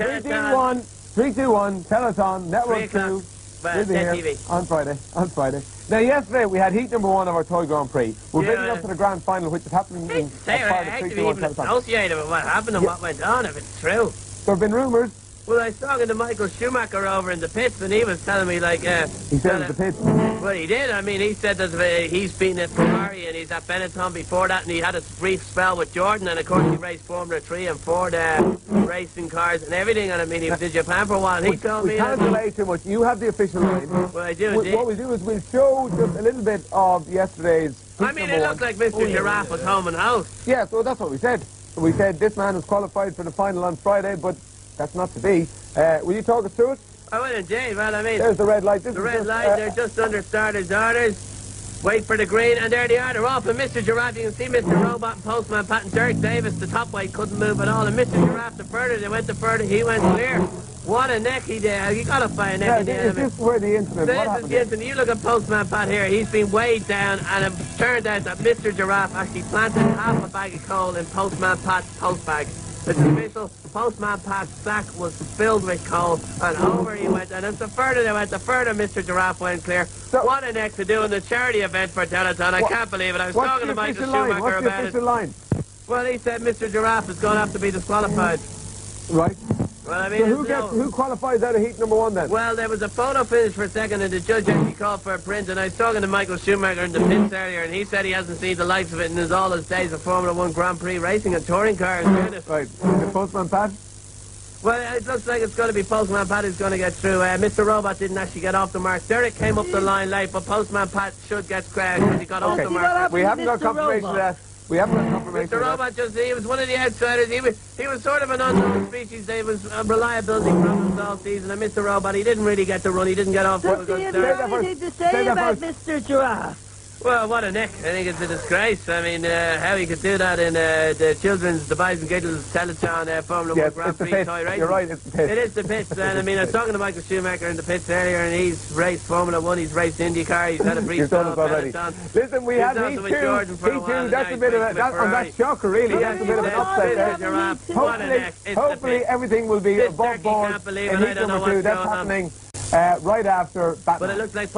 321, 321, Telethon, Network 2. Well, TV. On Friday. Now, yesterday we had heat number 1 of our Toy Grand Prix. We're building up to the grand final, which is happening in part of 321 even associated with what happened and what went on, if it's true. There have been rumours. Well, I was talking to Michael Schumacher over in the pits, and he was telling me, like... he said the pits? Well, he did. I mean, he said that he's been at Ferrari, and he's at Benetton before that, and he had a brief spell with Jordan, and of course he raced Formula 3 and Ford racing cars and everything, and I mean, he was in Japan for a while, and he told me... We can't delay too much. You have the official line. Well, I do, indeed. What we'll do is we'll show just a little bit of yesterday's... I mean, it looked like Mr. Giraffe was home and house. Yeah, so that's what we said. So we said this man is qualified for the final on Friday, but that's not to be. Will you talk us through it? I will indeed. Well, I mean... There's the red light. The red light, they're just under starter's orders. Wait for the green, and there they are. They're off. And Mr. Giraffe, you can see Mr. Robot and Postman Pat and Derek Davis, the top weight, couldn't move at all. And Mr. Giraffe, the further they went, the further he went clear. What a neck he did. You got to find a neck in the Is this where the incident? This is the incident. You look at Postman Pat here. He's been weighed down, and it turned out that Mr. Giraffe actually planted half a bag of coal in Postman Pat's post bag. It's official. Postman Pat's sack was filled with coal, and over he went. And as the further they went, the further Mr. Giraffe went clear. So, what an next to doing the charity event for Telethon. I can't believe it. I was talking to Michael Schumacher about it. Line? Well, he said Mr. Giraffe is going to have to be disqualified. Right. Well, I mean, so who qualifies out of heat number 1 then? Well, there was a photo finish for a second, and the judge actually called for a print, and I was talking to Michael Schumacher in the pits earlier, and he said he hasn't seen the likes of it in all his days of Formula 1 Grand Prix racing and touring cars. Right. The Postman Pat? Well, it looks like it's going to be Postman Pat who's going to get through. Mr. Robot didn't actually get off the mark. Derek came up the line late, but Postman Pat should get scratched because he got off the mark. We haven't got confirmation of that. We haven't got confirmation. Mr. Robot he was one of the outsiders. He was sort of an unknown species. There was reliability problems all season. And Mr. Robot, he didn't really get the run. He didn't get off. So do you have anything to say about Mr. Giraffe? Well, what a neck. I think it's a disgrace. I mean, how he could do that in the children's, the Boys and Giggles Telethon Formula 1 Grand Prix toy racing. You're right, it's the pits. It is the pits. And I mean, I was talking to Michael Schumacher in the pits earlier, and he's raced Formula 1, he's raced IndyCar, he's had a brief spell already. Listen, we had heat 2, that's a bit of that's shocker, really. That's a bit of an upset there. Hopefully everything will be above board in heat number 2. That's happening right after Batman. But it looks like